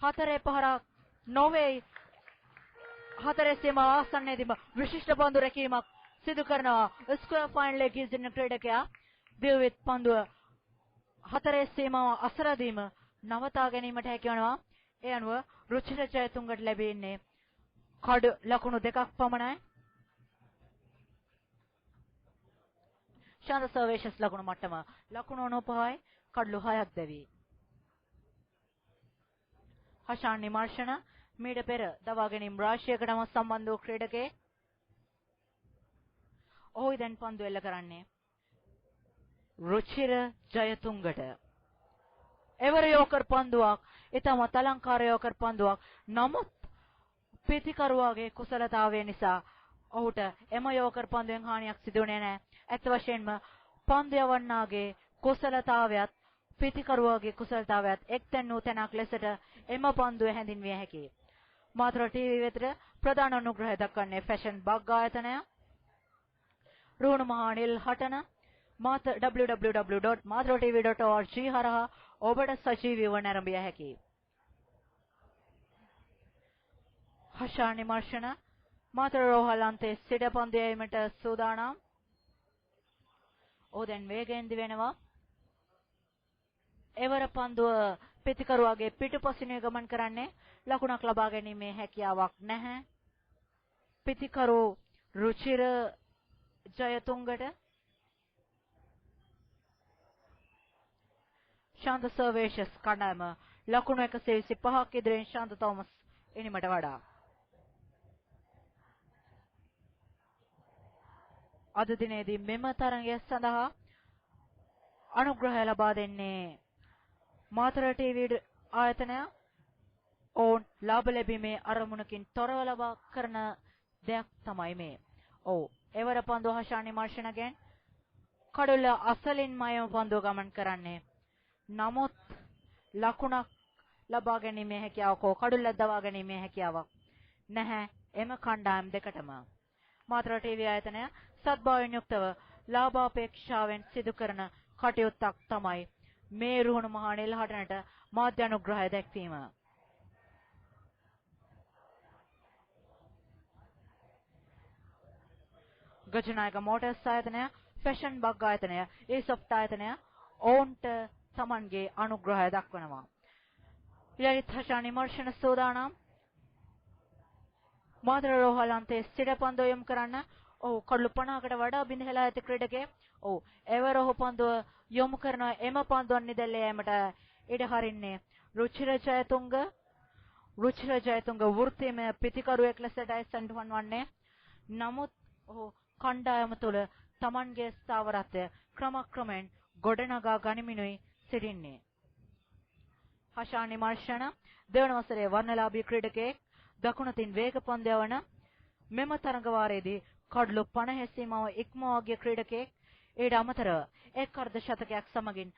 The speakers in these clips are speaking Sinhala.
4 පහරක් නොවේ. 4 සීමාව ආසන්නයේදීම විශිෂ්ට පන්දු රැකීමක් සිදු කරනවා. ස්ක්වයර් ෆයිනල් එකේ සිටින ක්‍රීඩකයා දිවිත් පන්දුව 4 සීමාව අසරදීම නවතා ගැනීමට හැකි වෙනවා. ඒ අනුව රුචිර ජයතුංගට ලැබෙන්නේ කඩ ලකුණු 2ක් පමණයි. ශාන්ත සර්වේෂස් ලකුණු මට්ටම ලකුණු 95යි කඩලු 6ක් දැවි. හෂාන් නිමර්ෂණ මීට පෙර දවා ගැනීම රාශියකටම සම්බන්ධ වූ ක්‍රීඩකයෙක්. ඔහු දැන් පන්දු එල්ල කරන්නේ රුචිර ජයතුංගට. එවර යෝකර් පන්දුවක්, ඊටමත් අලංකාර යෝකර් පන්දුවක්. නමුත් පිතිකරුවාගේ කුසලතාවය නිසා ඔහුට එම යෝකර් පන්දුවෙන් හානියක් සිදු වුණේ නැහැ. ඇත්ත වශයෙන්ම පන්දු යවන්නාගේ කුසලතාවයත් පිතිකරුවාගේ කුසලතාවයත් එක්තැන් වූ තැනක් ලෙසට එම පන්දුව හැඳින්විය හැකියි. මාතර ටීවී වෙතට ප්‍රධාන අනුග්‍රහය දක්වන්නේ ෆැෂන් බග් ආයතනය. රුහුණු මහා නිල් හටන www.mathratv.org හරහා ඔබට සජීවීව නැරඹිය හැකියි. හෂාන් නිමර්ෂණ මාතර රෝහල් අන්තයේ සිට පන්දු යැවීමට සූදානම්. ඔහු දැන් වේගයෙන් දිවෙනවා. එවර පන්දුව පිතිකරුවාගේ පිටුපසිනුවේ ගමන් කරන්නේ ලකුණක් ලබා ගැනීමේ හැකියාවක් නැහැ. පිතිකරු රුචිර ජයතුංගට ශාන්ත සර්වේෂස් කණ්ඩායම ලකුණු 125ක් ඉදිරියෙන් ශාන්ත තෝමස් එනිමට වඩා. අද දිනේදී මෙම තරගය සඳහා අනුග්‍රහය ලබා දෙන්නේ මාතර ටීවී ආයතනය. ඔවුන් ලාභ ලැබීමේ අරමුණකින් තොරව ලබා කරන දෙයක් තමයි මේ. ඔව් එවර පන්දුව හෂාන් නිමර්ෂණගෙන් කඩුල්ල අසලින් මයම පන්දුව ගමන් කරන්නේ. නමුත් ලකුණක් ලබා ගැනීමේ හැකියාවක් හෝ කඩුල්ලක් දවා ගැනීමේ හැකියාවක් නැහැ එම කණ්ඩායම් දෙකටම. මාතර ටීවී ආයතනය සත්භාවයෙන් යුක්තව ලාභාපේක්ෂාවෙන් සිදු කරන කටයුත්තක් තමයි මේ රුහුණු මහා නිල් හටනට මාධ්‍ය අනුග්‍රහය දැක්වීම. ගජනායක මෝටර්ස් ආයතනය, ෆැෂන් බග් ආයතනය, ඒසොෆ්ට් ආයතනය ඔවුන්ට Tamanගේ අනුග්‍රහය දක්වනවා. යලිත් හෂාන් නිමර්ෂණ සෝදානම්. මාතර රෝහල් අන්තයේ සිට පන්දුව යොමු කරන්න. ඔව් කඩලු 50කට වඩා බිඳහැලා ඇති ක්‍රීඩකයෙක්. ඔව් එවර ඔහු පන්දුව යොමු කරන එම පන්දුවන් නිදැල්ල යෑමට ඉඩ හරින්නේ රුචිර ජයතුංග. රුචිර ජයතුංග වෘත්තීයම පිතිකරුවෙක් ලෙසටයි සඳහන් වන්නේ. නමුත් ඔහු කණ්ඩායම තුළ Tamanගේ ස්ථාවරත්වය ක්‍රමක්‍රමයෙන් ගොඩනගා ගනිමිනුයි සිටින්නේ. හෂාන් නිමර්ෂණ දෙවන වසරේ වර්ණලාභී ක්‍රීඩකයෙක්. දකුණතින් වේග පන්දු යවන මෙම තරඟ වාරයේදී කඩලු 50 සීමාව ඉක්මවා ගිය ක්‍රීඩකයෙක්. ඊට අමතරව එක් අර්ධ ශතකයක් සමගින්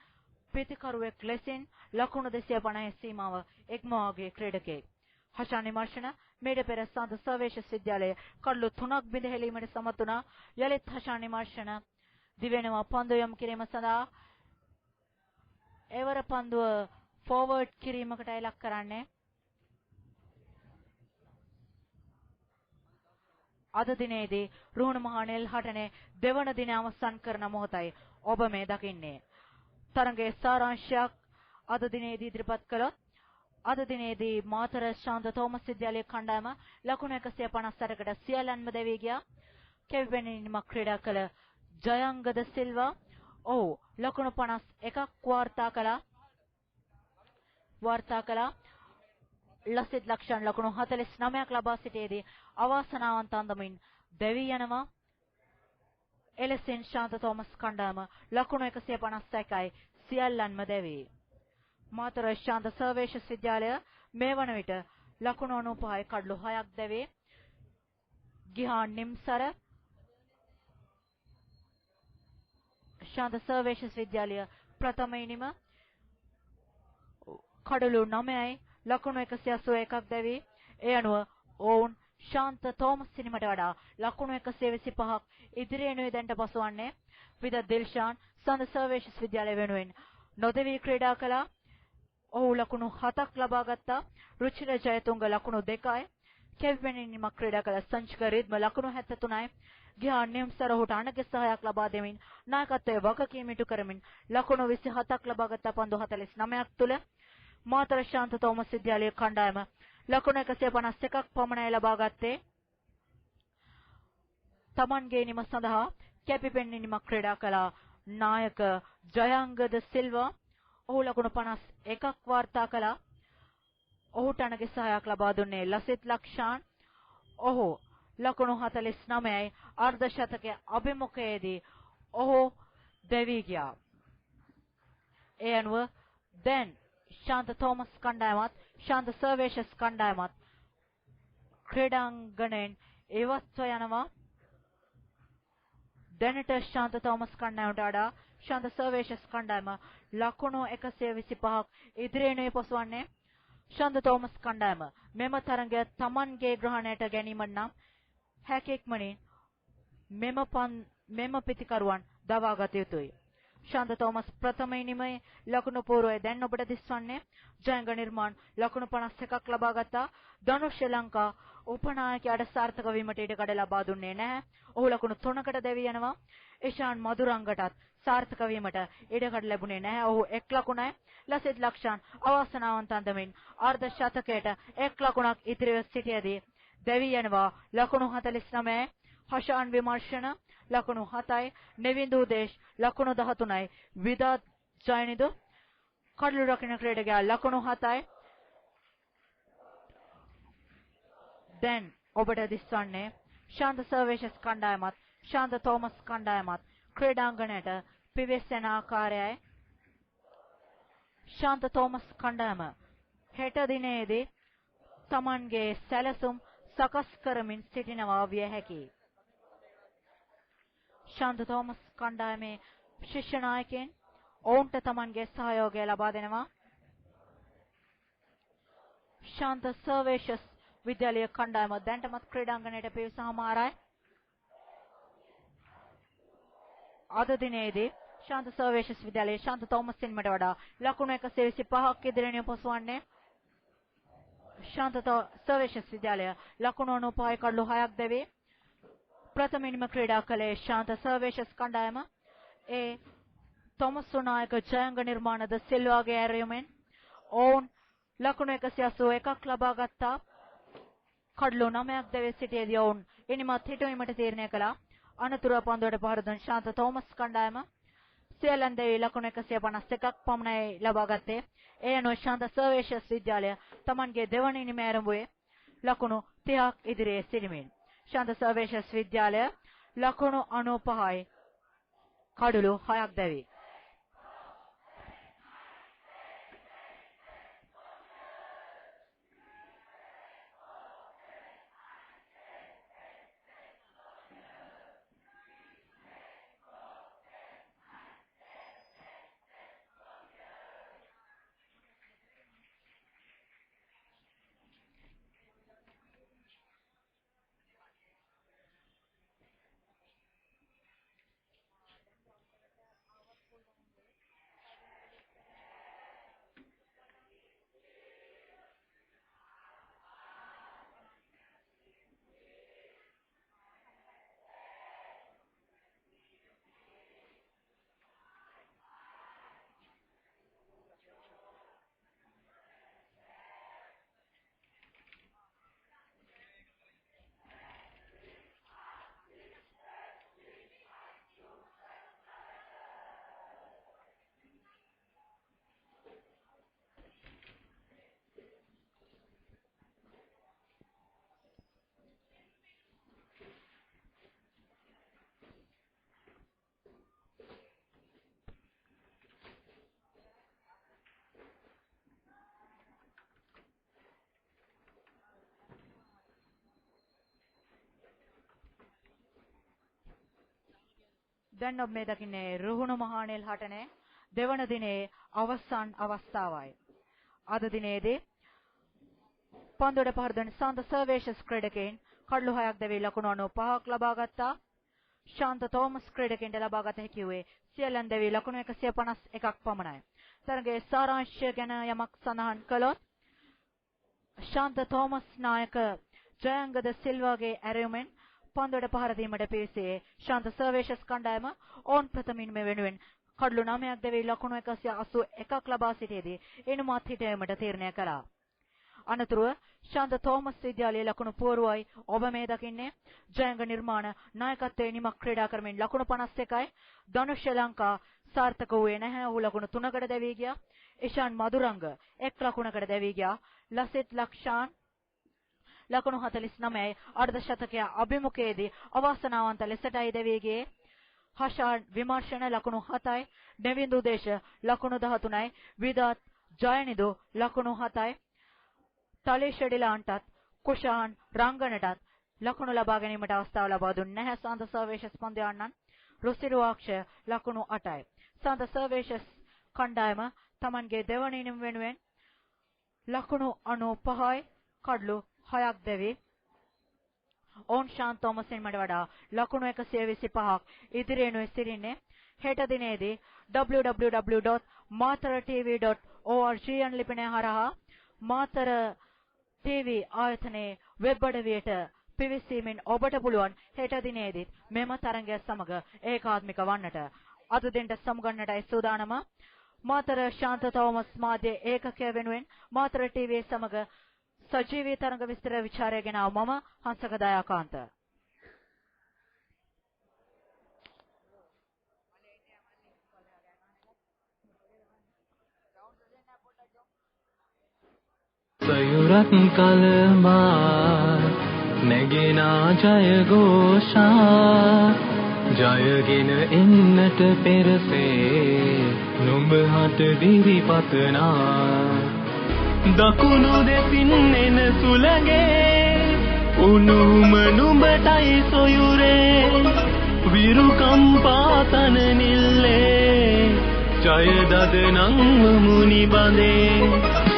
පිතිකරුවෙක් ලෙසින් ලකුණු 250 සීමාව ඉක්මවා ගිය ක්‍රීඩකයෙක්. හෂාන් නිමර්ෂණ මීට පෙර සඳ සර්වේෂස් විද්‍යාලයේ කඩලු 3ක් බිඳ හැලීමට සමත් වුණා. යලිත් හෂාන් නිමර්ෂණ දිවෙනවා පන්දු යොමු කිරීම සඳහා. එවර පන්දුව ෆෝවර්ඩ් කිරීමකට ලක් කරන්නේ. අද දිනේදී රුහුණු මහා නිල් හටනේ දෙවන දින අවසන් කරන මොහොතයි ඔබ මේ දකින්නේ. තරගයේ සාරාංශයක් අද දිනේදී ඉදිරිපත් කළොත් අද දිනේදී මාතර ශාන්ත තෝමස් විද්‍යාලයේ කණ්ඩායම ලකුණු 158කට සියල්ලන්ම දැවී ගියා. කෙවිපෙනින්ම ක්‍රීඩා කළ ජයංගද සිල්වා ඔහු ලකුණු 51ක් වාර්තා කළා. ලසිත් ලක්ෂණ ලකුණු 49ක් ලබා සිටියේදී අවාසනාවන්ත අන්දමින් දැවී යනවා. එලෙසින් ශාන්ත තෝමස් කණ්ඩායම ලකුණු 151යි සියල්ලන්ම දැවී. මාතර ශාන්ත සර්වේෂස් විද්‍යාලය මේ වන විට ලකුණු 95යි කඩලු 6ක් දැවේ. ගිහාන් නිම්සර ශාන්ත සර්වේෂස් විද්‍යාලය ප්‍රථම ඉනිම කඩලු 9යි ලකුණු 181ක් දැවී. ඒ අනුව ඔවුන් ශාන්ත තෝමස් සිනිමට වඩා ලකුණු 125ක් ඉදිරියෙනුයි දැන්ට පසුවන්නේ. විද දිල්ෂාන් සඳ සර්වේෂස් විද්‍යාලය වෙනුවෙන් නොදෙවි ක්‍රීඩා කළා. ඔහු ලකුණු 7ක් ලබා ගත්තා. රුචිර ජයතුංග ලකුණු 2යි. කෙවිපෙනින්ම ක්‍රීඩා කළ සංචික රිද්ම ලකුණු 73යි. ගිහා නිම්සර ඔහුට අනග සහායක් ලබා දෙමින් නායකත්වයේ වගකීම ඉටු කරමින් ලකුණු 27ක් ලබා ගත්තා පන්දු 49ක් තුල. මාතර ශාන්ත තෝමස් විද්‍යාලයේ කණ්ඩායම ලකුණු 151ක් පමණයි ලබා ගත්තේ. තමන්ගේ නිම සඳහා කැපිපෙනෙන ක්‍රීඩා කළ නායක ජයංගද සිල්වා ඔහු ලකුණු 51ක් වාර්තා කළා. ඔහුට අනග සහායක් ලබා දුන්නේ ලසිත් ලක්ෂාන්. ඔහු ලකුණු 49යි අර්ධ ශතකයේ අභිමුඛයේදී ඔහු දෙවි ගියා. ඒ අනුව දැන් ශාන්ත තෝමස් කණ්ඩායමත් ශාන්ත සර්වේෂස් කණ්ඩායමත් ක්‍රීඩාංගණයෙන් ඉවත්ව යනවා. දැනට ශාන්ත තෝමස් කණ්ඩායමට වඩා ශාන්ත සර්වේෂස් කණ්ඩායම ලකුණු 125ක් ඉදිරියේ පොසවන්නේ. ශාන්ත තෝමස් කණ්ඩායම මෙම තරඟය තමන්ගේ ග්‍රහණයට ගැනීම නම් හැකියක්මනින් මෙම පිතිකරුවන් දවා ගත යුතුය. ශාන්ත තෝමස් ප්‍රථම ඉනිමේ ලකුණු පූර්වය දැන් ඔබට දිස්වන්නේ. ජයංග නිර්මාණ ලකුණු 51ක් ලබා ගත්තා. ධනුෂ් ශ්‍රී ලංකා උපනායකයාට සාර්ථක වීමට ඉඩකඩ ලබා දුන්නේ නැහැ. ඔහු ලකුණු 3කට දැවි යනවා. ඉෂාන් මදුරංගටත් සාර්ථක වීමට ඉඩකඩ ලැබුණේ නැහැ. ඔහු 1 ලකුණයි. ලසිත් ලක්ෂාන් අවසනාවන්ත අන්දමින් අර්ධ ශතකයට 1 ලකුණක් ඉතිරිව සිටියේදී දැවි යනවා. ලකුණු 49යි. හෂාන් විමර්ශන ලකුණු 7යි. නෙවින්දු දේශ් ලකුණු 13යි. විදාත් ජයනිදු කඩළු රකින්න ක්‍රීඩකයා ලකුණු 7යි. දැන් ඔබට දිස්වන්නේ ශාන්ත සර්වේෂස් කණ්ඩායමත් ශාන්ත තෝමස් කණ්ඩායමත් ක්‍රීඩාංගණයට පිවිසෙන ආකාරයයි. ශාන්ත තෝමස් කණ්ඩායම හෙට දිනේදී තමන්ගේ සැලසුම් සකස් කරමින් සිටිනවා විය හැකියි. ශාන්ත තෝමස් කණ්ඩායමේ ශිෂ්‍ය නායකයන් ඔවුන්ට තමන්ගේ සහයෝගය ලබා දෙනවා. ශාන්ත සර්වේෂස් විද්‍යාලය කණ්ඩායම දැන්ටමත් ක්‍රීඩාංගණයට පිවිසහමාරයි. අද දිනේදී ශාන්ත සර්වේෂස් විද්‍යාලයේ ශාන්ත තෝමස් සින්මට වඩා ලකුණු 125ක් ඉදිරියෙන් පොසවන්නේ. ශාන්ත සර්වේෂස් විද්‍යාලය ලකුණු 95යි කඩළු 6ක් දැවේ. ප්‍රථම ඉනිම ක්‍රීඩා කළේ ශාන්ත සර්වේෂස් කණ්ඩායම. ඒ තොමස් නායක ජයංග නිර්මාණද සිල්වාගේ ඇරයුමෙන් ඔවුන් ලකුණු 181ක් ලබා ගත්තා. කඩළු 9ක් දැවේ සිටියේදී ඔවුන් ඉනිමත් හිටවීමට තීරණය කළා. අනතුරුව පන්දුවට පහර දුන් ශාන්ත තෝමස් කණ්ඩායම සියලන් දෙවි ලකුණු 151ක් පමණයි ලබා ගත්තේ. ඒ අනුව ශාන්ත සර්වේෂස් විද්‍යාලය තමන්ගේ දෙවන ඉනිම ආරම්භයේ ලකුණු 30ක් ඉදිරියේ සිටිමින් ශාන්ත සර්වේෂස් විද්‍යාලය ලකුණු 95යි කඩළු 6ක් දැවේ. දැන් ඔබ මේ දකින්නේ රුහුණු මහානෙල් හටනේ දෙවන දිනේ අවසන් අවස්ථාවයි. අද දිනේදී පන්දුවට පහර දෙන ශාන්ත සර්වේෂස් ක්‍රීඩකයන් කඩළු 6ක් දැවී ලකුණු 95ක් ලබා ගත්තා. ශාන්ත තෝමස් ක්‍රීඩකයන්ට ලබාගත හැකි වූයේ සියලන් දැවී ලකුණු 151ක් පමණයි. තරගයේ සාරාංශය ගැන යමක් සඳහන් කළොත් ශාන්ත තෝමස් නායක ජයංගද සිල්වාගේ ඇරයුමෙන් පන්දුවට පහර දීමට පිවිසේ ශාන්ත සර්වේෂස් කණ්ඩායම ඕන් ප්‍රථමින්ම වෙනුවෙන් කඩලු 9ක් දෙවි ලකුණු 181ක් ලබා සිටියේදී එනුමත් හිටීමට තීරණය කළා. අනතුරුව ශාන්ත තෝමස් විද්‍යාලයේ ලකුණු පුවරුවයි ඔබ මේ දකින්නේ ජයංග නිර්මාණ නායකත්වයේ නිමක් ක්‍රීඩා කරමින් ලකුණු 51යි ධනුෂ් ලංකා සාර්ථක වූයේ නැහැ. ඔහු ලකුණු 3කට දැවී ගියා. ඉෂාන් මදුරංග 1 ලකුණකට දැවී ගියා. ලසිත් ලක්ෂාන් ලකුණු 49යි අර්ධ ශතකයේ අභිමුඛයේදී අවාසනාවන්ත ලෙසටයි දැවී ගියේ. හෂාන් විමර්ශන ලකුණු 7යි. නෙවින්දු දේශ ලකුණු 13යි. විදාත් ජයනිදු ලකුණු 7යි. තලේෂ ඩිලාන්ටත් කුෂාන් රංගනටත් ලකුණු ලබා ගැනීමට අවස්ථාව ලබා දුන්නේ නැහැ. සාන්ත සර්වේෂස් පන්දයන්නන් රුසිරුවාක්ෂය ලකුණු 8යි. සාන්ත සර්වේෂස් කණ්ඩායම තමන්ගේ දෙවන ඉනිම වෙනුවෙන් ලකුණු 95යි කඩලු 6ක් දෙවි ඕන් ශාන්ත තෝමස්ෙන්මට වඩා ලකුණු 125ක් ඉදිරියෙනුයි සිටින්නේ. හෙට දිනේදී www.mathara.tv.org යන ලිපිනය හරහා මාතර TV ආයතනයේ වෙබ් අඩවියට පිවිසීමෙන් ඔබට පුළුවන් හෙට දිනේදී මෙම තරඟය සමග ඒකාත්මික වන්නට. අද දිනට සමුගන්නටයි සූදානම. මාතර ශාන්ත තෝමස් මාධ්‍ය ඒකකය වෙනුවෙන් මාතර TV සමග සජීවී තරඟ විස්තර විචාරය ගෙනාව මම හංසක දයාකාන්ත. සයුරක් කලමා නැගිනා ජය ഘോഷා ජයගෙන එන්නට පෙරසේ නුඹ හට දිවිපතනා දකුණු දෙසින් එන සුළඟේ උණුම නුඹටයි සොයුරේ විරුකම්පා තන නිල්ලේ ජය දද නම් මුනි බඳේ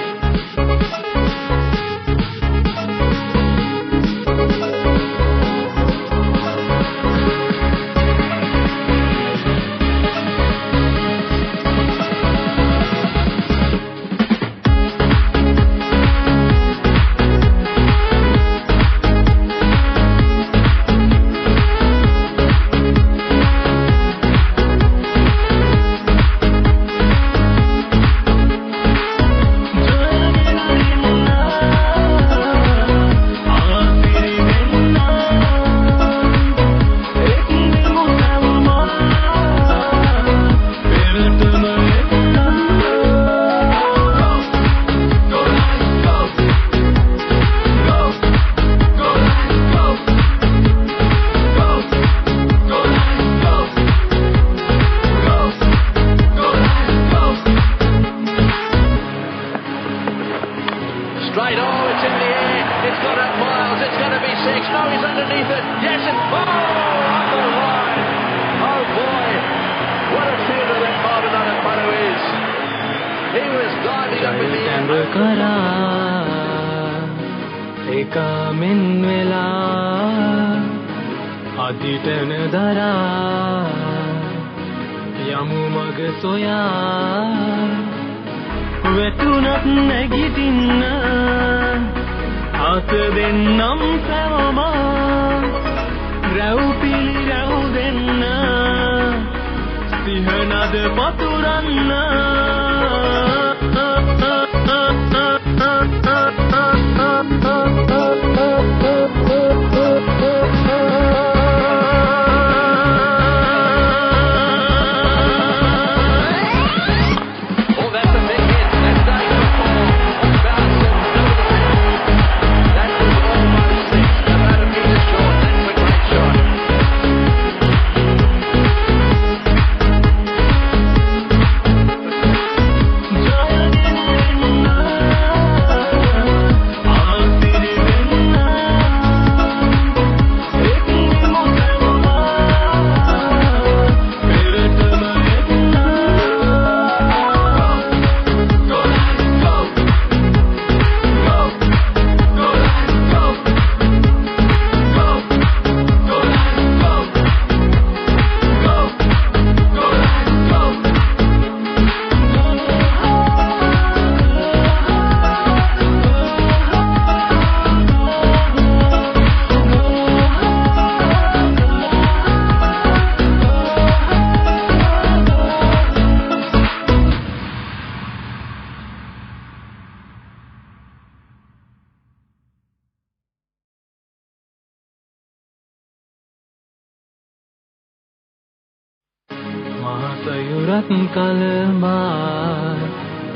මහසයුරක් කලමා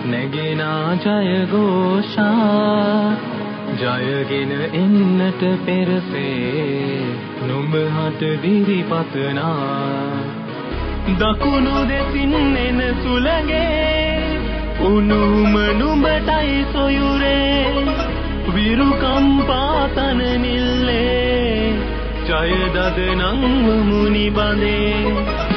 නැගෙනා ජයഘോഷා ජයගෙන එන්නට පෙරසේ නුඹ හට දිරිපතනා දකුණු දෙසින් එන සුළඟේ උණුම නුඹටයි සොයුරේ විරුකම්පා තන නිල්ලේ ජය දද නං මුනි බඳේ